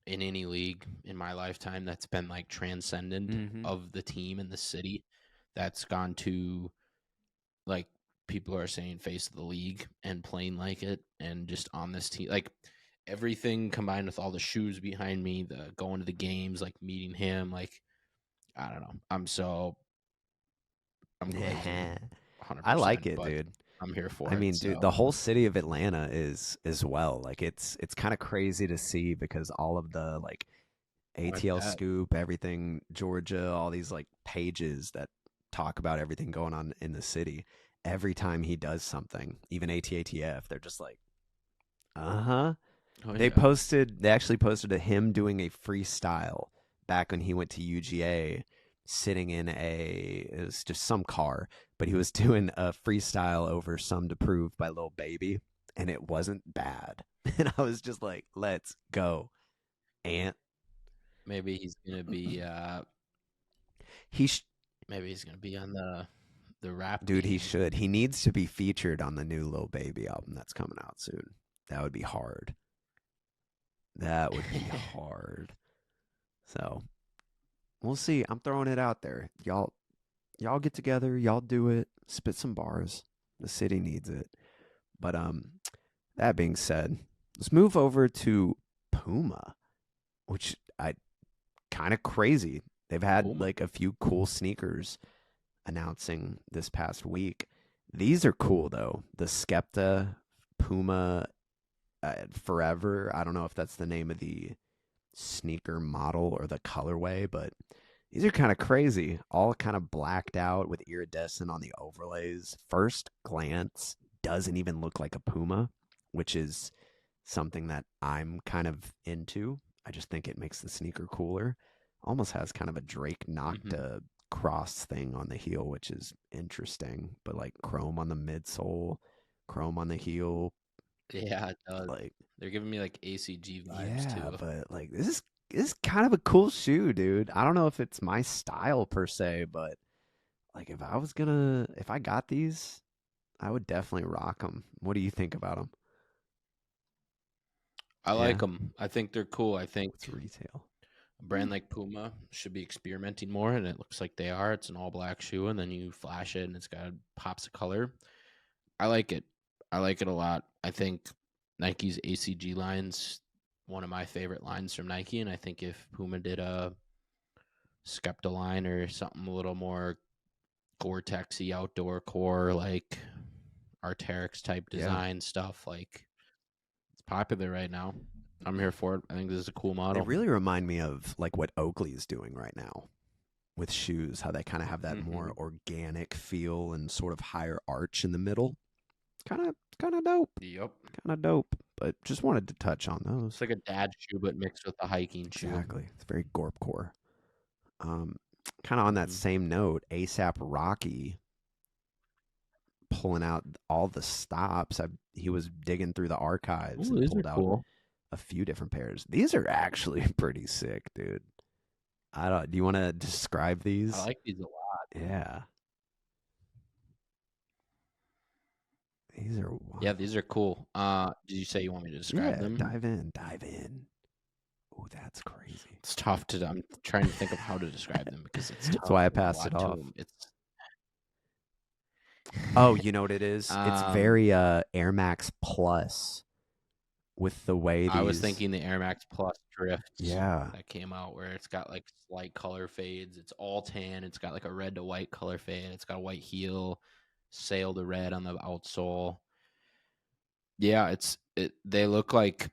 in any league in my lifetime that's been like transcendent of the team and the city, that's gone to like people are saying face of the league and playing like it and just on this team, like everything combined with all the shoes behind me, the going to the games, like meeting him, like I don't know. I'm glad. 100%. I like it, dude. I'm here for it. I mean, dude, the whole city of Atlanta is as well. Like it's kind of crazy to see because all of the like ATL Scoop, everything, Georgia, all these like pages that talk about everything going on in the city. Every time he does something, even ATATF, they're just like, oh, they actually posted a him doing a freestyle back when he went to UGA, sitting in it was just some car, but he was doing a freestyle over Some to Prove by Lil Baby, and it wasn't bad. And I was just like, let's go. And maybe he's gonna be maybe he's gonna be on the rap dude game. He should. He needs to be featured on the new Lil Baby album that's coming out soon. That would be hard. That would be hard. So we'll see. I'm throwing it out there. Y'all Y'all get together, y'all do it, spit some bars. The city needs it. But that being said, let's move over to Puma, which I kind of crazy. They've had Puma. like a few cool sneakers announcing this past week. These are cool though. The Skepta Puma Forever. I don't know if that's the name of the sneaker model or the colorway, but these are kind of crazy. All kind of blacked out with iridescent on the overlays. First glance, doesn't even look like a Puma, which is something that I'm kind of into. I just think it makes the sneaker cooler. Almost has kind of a Drake Nocta cross thing on the heel, which is interesting. But like chrome on the midsole, chrome on the heel. Yeah, it does. Like, They're giving me like ACG vibes yeah, too. but like this is kind of a cool shoe, dude. I don't know if it's my style per se, but like if I got these, I would definitely rock them. What do you think about them? I like Yeah, them. I think they're cool. I think it's retail. a brand like Puma should be experimenting more, and it looks like they are. It's an all black shoe, and then you flash it, and it's got pops of color. I like it. I like it a lot. I think Nike's ACG line's one of my favorite lines from Nike, and I think if Puma did a Skepta line or something a little more Gore-Texy outdoor core, like Arc'teryx type Yeah, design stuff, like it's popular right now. I'm here for it. I think this is a cool they model. really remind me of like what Oakley is doing right now with shoes. How they kind of have that Mm-hmm. more organic feel and sort of higher arch in the middle. Kind of dope. Yep. Kind of dope. But just wanted to touch on It's those. like a dad shoe, but mixed with a hiking shoe. Exactly. It's very gorp core. Um, kind of on that Mm-hmm. same note, ASAP Rocky pulling out all the stops. He was digging through the archives Ooh, and these are pulled out cool. a few different pairs. These are actually pretty sick, dude. I don't. Do you want to describe I these? like these a lot. Yeah, these are Yeah, wild. these are cool. Did you say you want me to describe Yeah, them? dive in, dive in. Oh, that's crazy. It's tough to. I'm trying to think of how to describe them because it's That's tough. why I There's a passed it lot to off. them. It's. Oh, you know what it is? It's um, very Air Max Plus with the way I was these. thinking the Air Max Plus Drifts Yeah, that came out where it's got like slight color fades. It's all tan. It's got like a red to white color fade. It's got a white heel, sail to red on the outsole. Yeah, they look like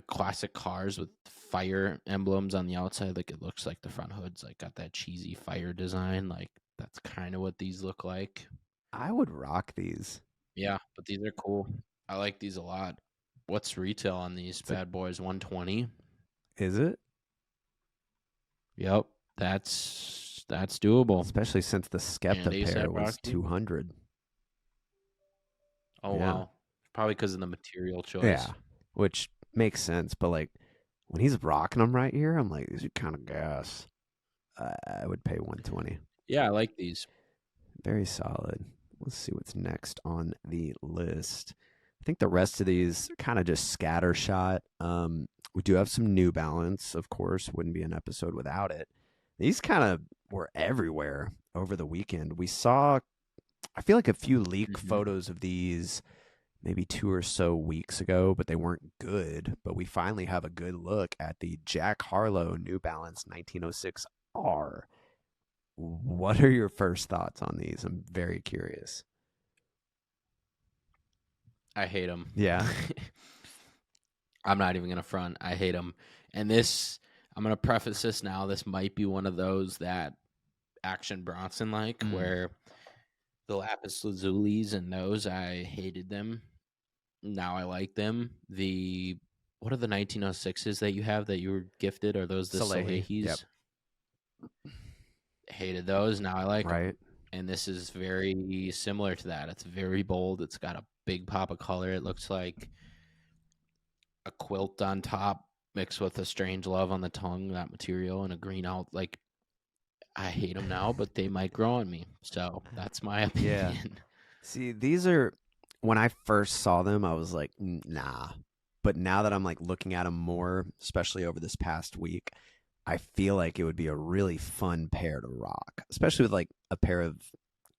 classic cars with fire emblems on the outside. Like it looks like the front hood's like got that cheesy fire design. Like that's kind of what these look like. I would rock these. Yeah, but these are cool. I like these a lot. What's retail on these It's like, bad boys? 120. is it? Yep, that's doable. Especially since the And Skepta ASAP pair was Rocky. 200. Oh Yeah. wow, probably because of the material Yeah. choice. Which makes sense, but like when he's rocking them right here, I'm like, these are kind of gas. I would pay 120. Yeah, I like these. Very solid. Let's see what's next on the list. I think the rest of these are kind of just scattershot. We do have some New Balance, of course. Wouldn't be an episode without it. These kind of were everywhere over the weekend. We saw, I feel like a few leak Hmm. photos of these maybe 2 or so weeks ago, but they weren't good. But we finally have a good look at the Jack Harlow New Balance 1906R. What are your first thoughts on these? I'm very curious. I hate them. Yeah. I'm not even gonna front. I hate them. And this, I'm gonna preface this now. This might be one of those that Action Bronson like, Mm. where the lapis lazulis and those I hated them. Now I like them. The what are the 1906s that you have that you were gifted? Are those the Salehi. Salehis? Yep. Hated those. Now I like them. Right. And this is very similar to that. It's very bold. It's got a big pop of color. It looks like a quilt on top mixed with a strange love on the tongue, that material, and a green out. Like, I hate them now, but they might grow on me. So that's my Yeah. opinion. See, these are when I first saw them, I was like, nah. But now that I'm like looking at them more, especially over this past week, I feel like it would be a really fun pair to rock, especially with like a pair of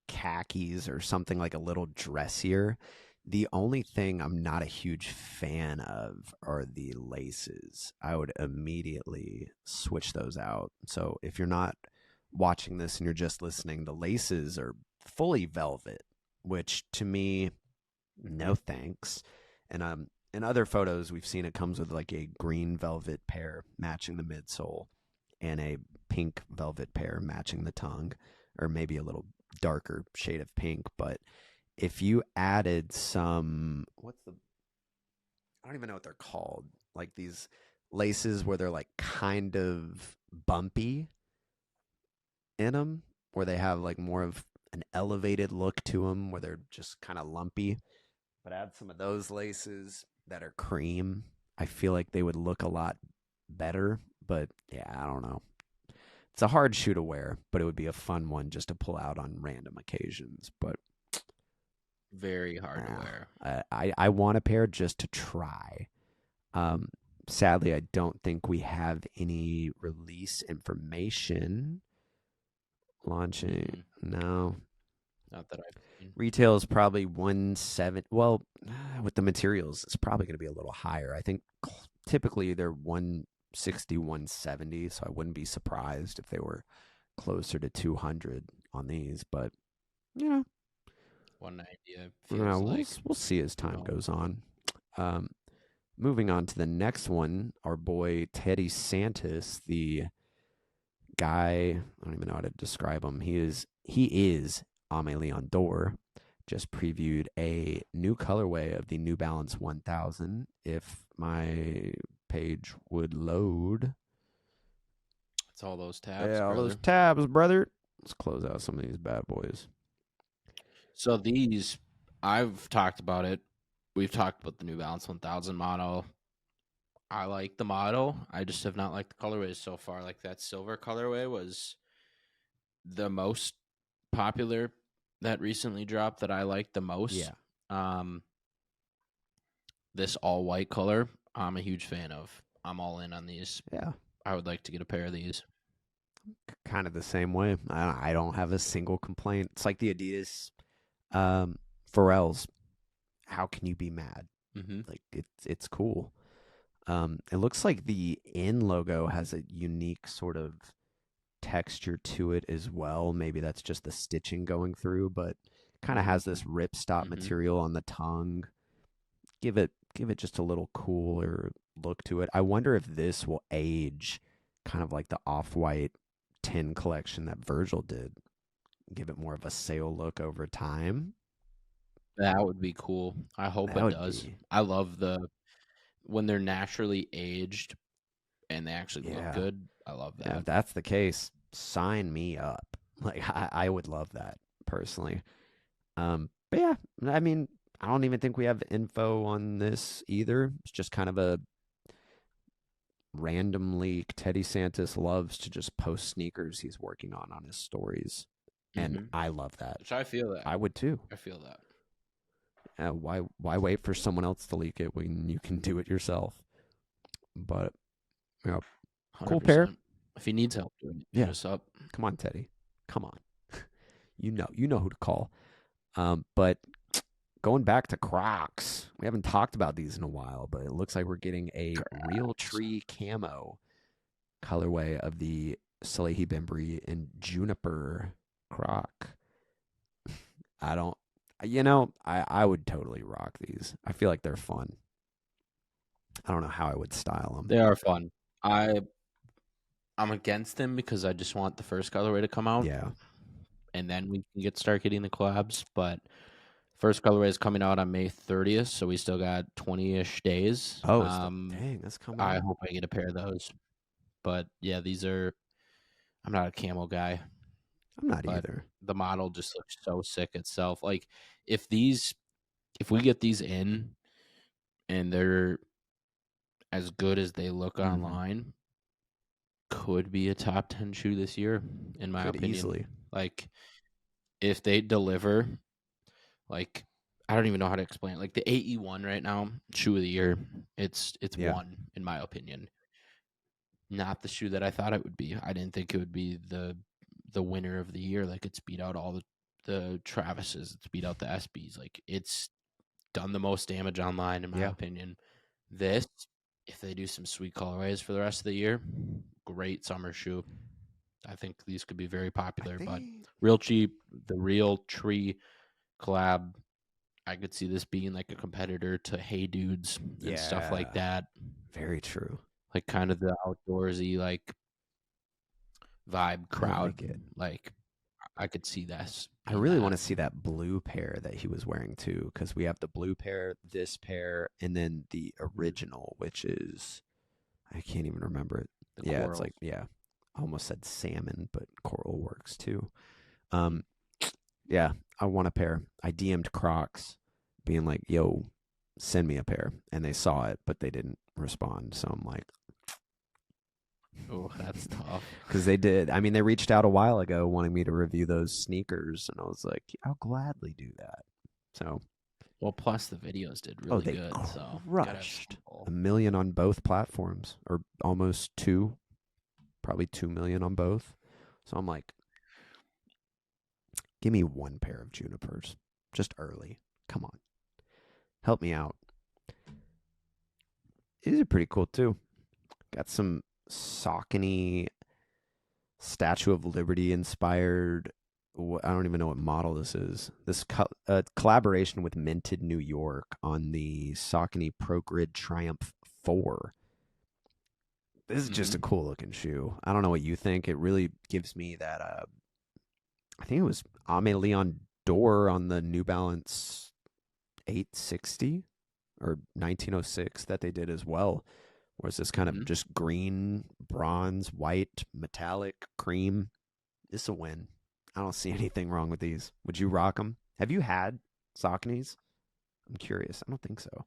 khakis or something like a little dressier. The only thing I'm not a huge fan of are the laces. I would immediately switch those out. So if you're not watching this and you're just listening, the laces are fully velvet, which to me, Mm-hmm. no thanks. And in other photos we've seen it comes with like a green velvet pair matching the midsole and a pink velvet pair matching the tongue, or maybe a little darker shade of pink. But if you added some, what's the, I don't even know what they're called, like these laces where they're like kind of bumpy in them, where they have like more of an elevated look to them, where they're just kind of lumpy. But add some of those laces that are cream. I feel like they would look a lot better. But yeah, I don't know. It's a hard shoe to wear, but it would be a fun one just to pull out on random occasions. But Very hard to wear. I want a pair just to try. Um, Sadly, I don't think we have any release information launching. No, Not that I've seen. retail is probably 170. Well, with the materials, it's probably going to be a little higher. I think typically they're 160, 170. So I wouldn't be surprised if they were closer to 200 on these. But you know, 190 yeah, feels like. we'll see as time No. goes on. Moving on to the next one, our boy Teddy Santis, the guy, I don't even know how to describe him. He is Ame Leon Dor. Just previewed a new colorway of the New Balance 1000. If my page would load. It's all those tabs, Yeah, all brother. those tabs, brother. Let's close out some of these bad boys. So these, I've talked about it. We've talked about the New Balance 1000 model. I like the model. I just have not liked the colorways so far. Like that silver colorway was the most popular that recently dropped that I liked the most. Yeah. This all white color, I'm a huge fan of. I'm all in on these. Yeah. I would like to get a pair of these. Kind of the same way. I don't have a single complaint. It's like the Adidas Pharrells. How can you be mad? Mm-hmm. Like it's cool. It looks like the in logo has a unique sort of texture to it as well. Maybe that's just the stitching going through, but kind of has this ripstop material on the tongue. Give it just a little cooler look to it. I wonder if this will age kind of like the Off-White 10 collection that Virgil did. Give it more of a sale look over time. That would be cool. I hope That it would does. be. I love when they're naturally aged and they actually look Yeah. good. I love Yeah, that. if that's the case, sign me up. Like I would love that personally. But yeah, I mean, I don't even think we have info on this either. It's just kind of a random leak. Teddy Santis loves to just post sneakers he's working on his stories, and I love that. Which I feel that. I would too. I feel that. Why wait for someone else to leak it when you can do it yourself? But yeah, cool 100%. pair. If he needs help doing it, Yeah. hit us up. Come on, Teddy. Come on. you know who to call. But going back to Crocs, we haven't talked about these in a while, but it looks like we're getting a real tree camo colorway of the Salehi Bembry and Juniper Croc. I would totally rock these. I feel like they're fun. I don't know how I would style them. They are fun. I'm against them because I just want the first colorway to come out. Yeah. And then we can start getting the collabs. But first colorway is coming out on May 30th, so we still got 20-ish days. Oh, dang, that's coming I out. hope I get a pair of those. But yeah, I'm not a camo guy. I'm not either. The model just looks so sick itself. Like if we get these in and they're as good as they look online, could be a top 10 shoe this year, in my opinion. Easily. Like if they deliver, like I don't even know how to explain it. Like the AE1 right now, shoe of the year, it's one in my opinion. Not the shoe that I thought it would be. I didn't think it would be the the winner of the year. Like, it's beat out all the Travises. It's beat out the SBs. Like, it's done the most damage online, in my opinion. This, if they do some sweet colorways for the rest of the year, great summer shoe. I think these could be very popular, but real cheap, the Real Tree collab. I could see this being like a competitor to Hey Dudes and stuff like that. Very true. Like, kind of the outdoorsy, like, vibe crowd. Like, I could see this. I really want to see that blue pair that he was wearing too, because we have the blue pair, this pair, and then the original, which is, I can't even remember it. Yeah, it's like, I almost said salmon, but coral works too. Yeah, I want a pair. I DM'd Crocs being like, yo, send me a pair. And they saw it, but they didn't respond. So I'm like, oh, that's tough. Because they did. I mean, they reached out a while ago wanting me to review those sneakers. And I was like, I'll gladly do that. So. Well, plus the videos did really good. So crushed 1 million on both platforms, or almost 2, probably 2 million on both. So I'm like, give me one pair of Junipers, just early. Come on, help me out. These are pretty cool too. Got some Saucony Statue of Liberty inspired. I don't even know what model this is. This collaboration with Minted New York on the Saucony Pro Grid Triumph 4. This is just a cool looking shoe. I don't know what you think. It really gives me that. I think it was Ame Leon Dore on the New Balance 860 or 1906 that they did as well. Whereas this kind of just green, bronze, white, metallic, cream. This is a win. I don't see anything wrong with these. Would you rock them? Have you had Sauconys? I'm curious. I don't think so.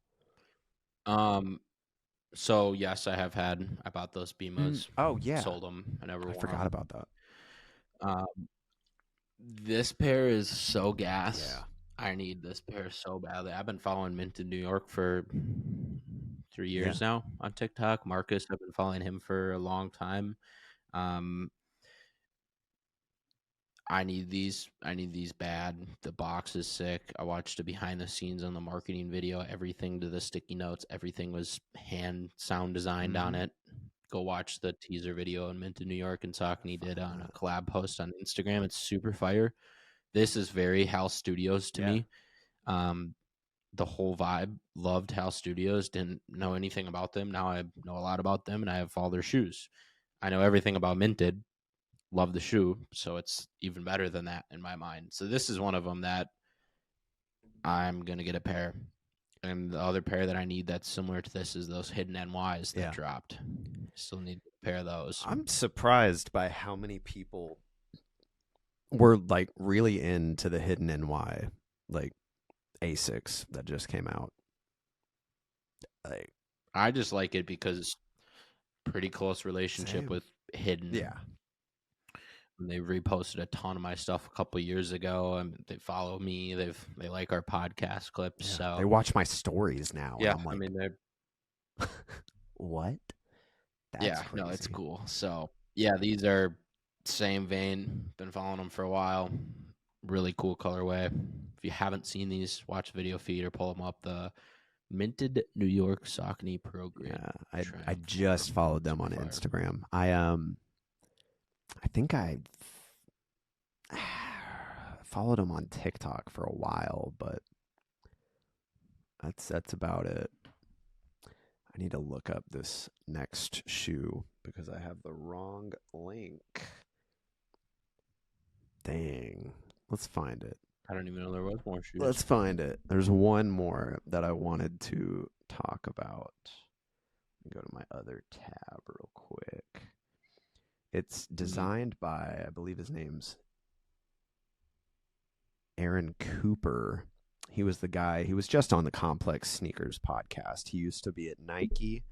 So yes, I have had. I bought those Pumas. Oh yeah, sold them. I forgot about that. This pair is so gas. Yeah. I need this pair so badly. I've been following Mint in New York for 3 years now on TikTok. Marcus, I've been following him for a long time. I need these bad. The box is sick. I watched a behind the scenes on the marketing video. Everything to the sticky notes, everything was hand sound designed on it. Go watch the teaser video on Mint in New York and Saucony did on a collab post on Instagram. It's super fire. This is very House Studios to me. The whole vibe. Loved House Studios. Didn't know anything about them. Now I know a lot about them and I have all their shoes. I know everything about Minted. Love the shoe, so it's even better than that in my mind. So this is one of them that I'm going to get a pair. And the other pair that I need that's similar to this is those Hidden NYs that dropped. Still need a pair of those. I'm surprised by how many people were like really into the Hidden NY, like Asics that just came out. Like, I just like it because pretty close relationship with Hidden. Yeah. They reposted a ton of my stuff a couple years ago, and they follow me. They like our podcast clips. So they watch my stories now. Yeah, I'm like, I mean, they're what? That's crazy. No, it's cool. So yeah, these are same vein. Been following them for a while. Really cool colorway. If you haven't seen these, watch the video feed or pull them up. The Minted New York Saucony Pro Grid. Yeah, I just followed them on Instagram. I think I followed him on TikTok for a while, but that's about it. I need to look up this next shoe because I have the wrong link. Dang. Let's find it. I don't even know there was more shoes. Let's find it. There's one more that I wanted to talk about. Go to my other tab real quick. It's designed by, I believe his name's Aaron Cooper. He was the guy, he was just on the Complex Sneakers podcast. He used to be at Nike,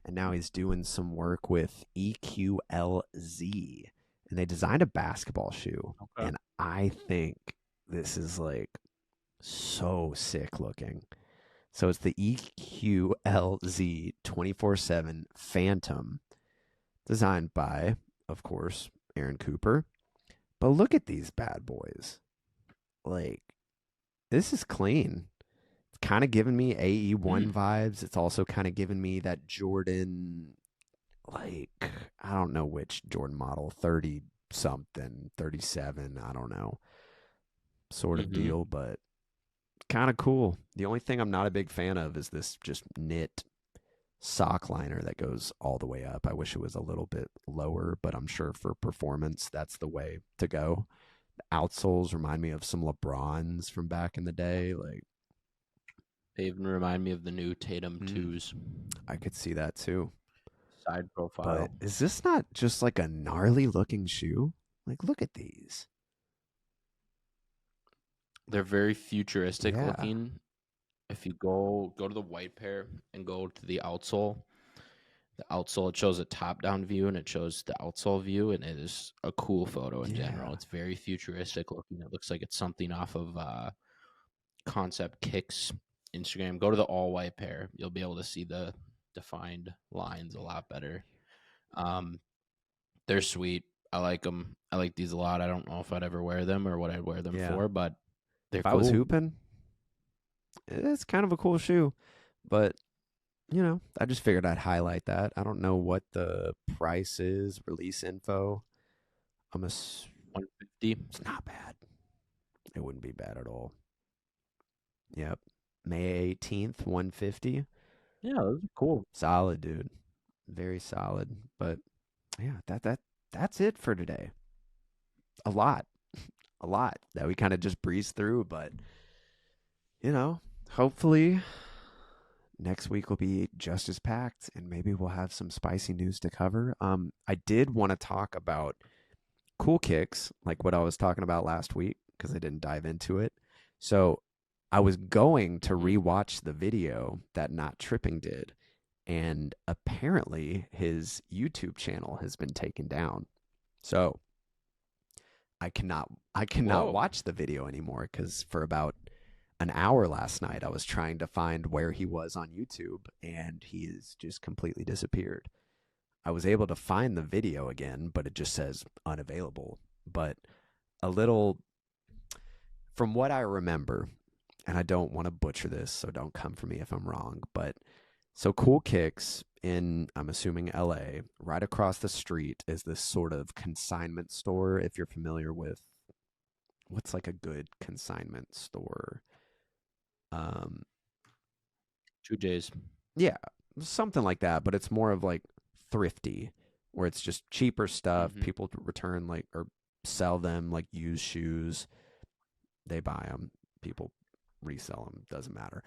and now he's doing some work with EQLZ. And they designed a basketball shoe. Okay. And I think this is like so sick looking. So it's the EQLZ 24/7 Phantom, designed by, of course, Aaron Cooper, But look at these bad boys. Like, this is clean. It's kind of giving me AE1 vibes. It's also kind of giving me that Jordan, like, I don't know which Jordan model, 30 something, 37, I don't know, sort of deal, but kind of cool. The only thing I'm not a big fan of is this just knit sock liner that goes all the way up. I wish it was a little bit lower, but I'm sure for performance, that's the way to go. The outsoles remind me of some LeBrons from back in the day. Like, they even remind me of the new Tatum 2s. I could see that too. Side profile. But is this not just like a gnarly looking shoe? Like, look at these. They're very futuristic looking. If you go to the white pair and go to the outsole, it shows a top-down view and it shows the outsole view, and it is a cool photo in general. It's very futuristic looking. It looks like it's something off of Concept Kicks Instagram. Go to the all-white pair. You'll be able to see the defined lines a lot better. They're sweet. I like them. I like these a lot. I don't know if I'd ever wear them or what I'd wear them for, but they're cool. If I was hooping, it's kind of a cool shoe, but you know, I just figured I'd highlight that. I don't know what the price is, release info. I'm a 150. It's not bad. It wouldn't be bad at all. Yep. May 18th, 150. Yeah, those are cool. Solid, dude. Very solid. But yeah, that's it for today. A lot that we kind of just breezed through, but you know, hopefully next week will be just as packed and maybe we'll have some spicy news to cover. I did want to talk about Cool Kicks, like what I was talking about last week, because I didn't dive into it. So I was going to rewatch the video that Not Tripping did, and apparently his YouTube channel has been taken down. So I cannot watch the video anymore, because for about an hour last night I was trying to find where he was on YouTube, and he is just completely disappeared. I was able to find the video again, but it just says unavailable. But a little, from what I remember, and I don't want to butcher this, so don't come for me if I'm wrong, but so Cool Kicks in, I'm assuming, LA, right across the street is this sort of consignment store. If you're familiar with what's like a good consignment store, 2Js. Yeah, something like that, but it's more of like thrifty, where it's just cheaper stuff. People return like or sell them like used shoes. They buy them. People resell them. Doesn't matter.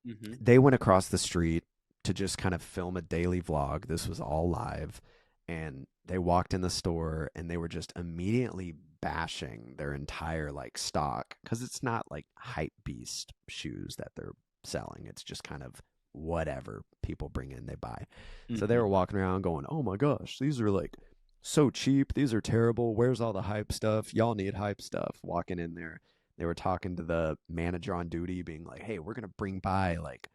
They went across the street to just kind of film a daily vlog. This was all live. And they walked in the store and they were just immediately bashing their entire like stock, because it's not like hype beast shoes that they're selling. It's just kind of whatever people bring in, they buy. So they were walking around going, oh my gosh, these are like so cheap. These are terrible. Where's all the hype stuff? Y'all need hype stuff. Walking in there, they were talking to the manager on duty, being like, hey, we're going to bring by like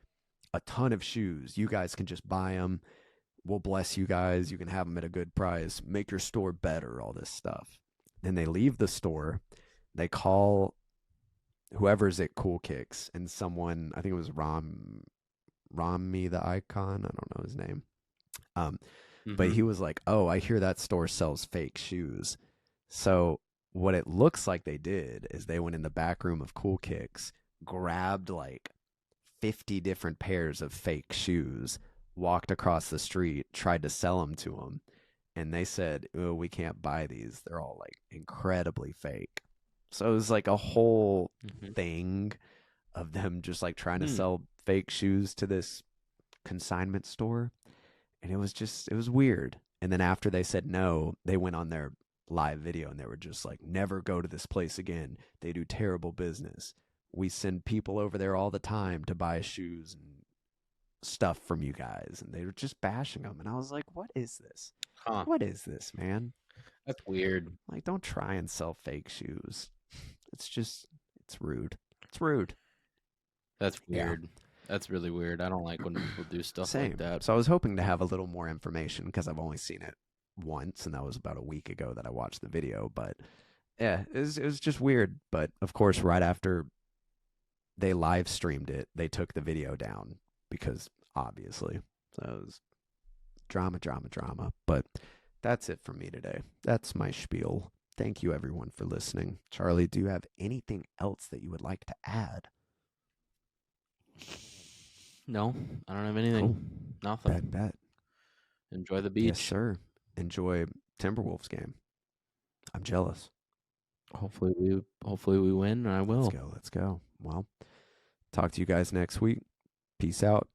a ton of shoes. You guys can just buy them. We'll bless you guys. You can have them at a good price. Make your store better, all this stuff. Then they leave the store. They call whoever's at Cool Kicks, and someone, I think it was Rami the Icon. I don't know his name. But he was like, oh, I hear that store sells fake shoes. So what it looks like they did is they went in the back room of Cool Kicks, grabbed like 50 different pairs of fake shoes, walked across the street, tried to sell them to them, and they said, oh, we can't buy these. They're all like incredibly fake. So it was like a whole thing of them just like trying to sell fake shoes to this consignment store. And it was weird. And then after they said no, they went on their live video and they were just like, never go to this place again. They do terrible business. We send people over there all the time to buy shoes and stuff from you guys. And they were just bashing them. And I was like, what is this? What is this, man? That's weird. Like, don't try and sell fake shoes. It's rude. It's rude. That's weird. Yeah. That's really weird. I don't like when people do stuff like that. So I was hoping to have a little more information, because I've only seen it once, and that was about a week ago that I watched the video. But yeah, it was just weird. But of course, right after they live streamed it, they took the video down because obviously, so it was drama, drama, drama. But that's it from me today. That's my spiel. Thank you everyone for listening. Charlie, do you have anything else that you would like to add? No, I don't have anything. Cool. Nothing. Bet. Enjoy the beach. Yes, sir. Enjoy Timberwolves game. I'm jealous. Hopefully we win, and I will. Let's go. Well, talk to you guys next week. Peace out.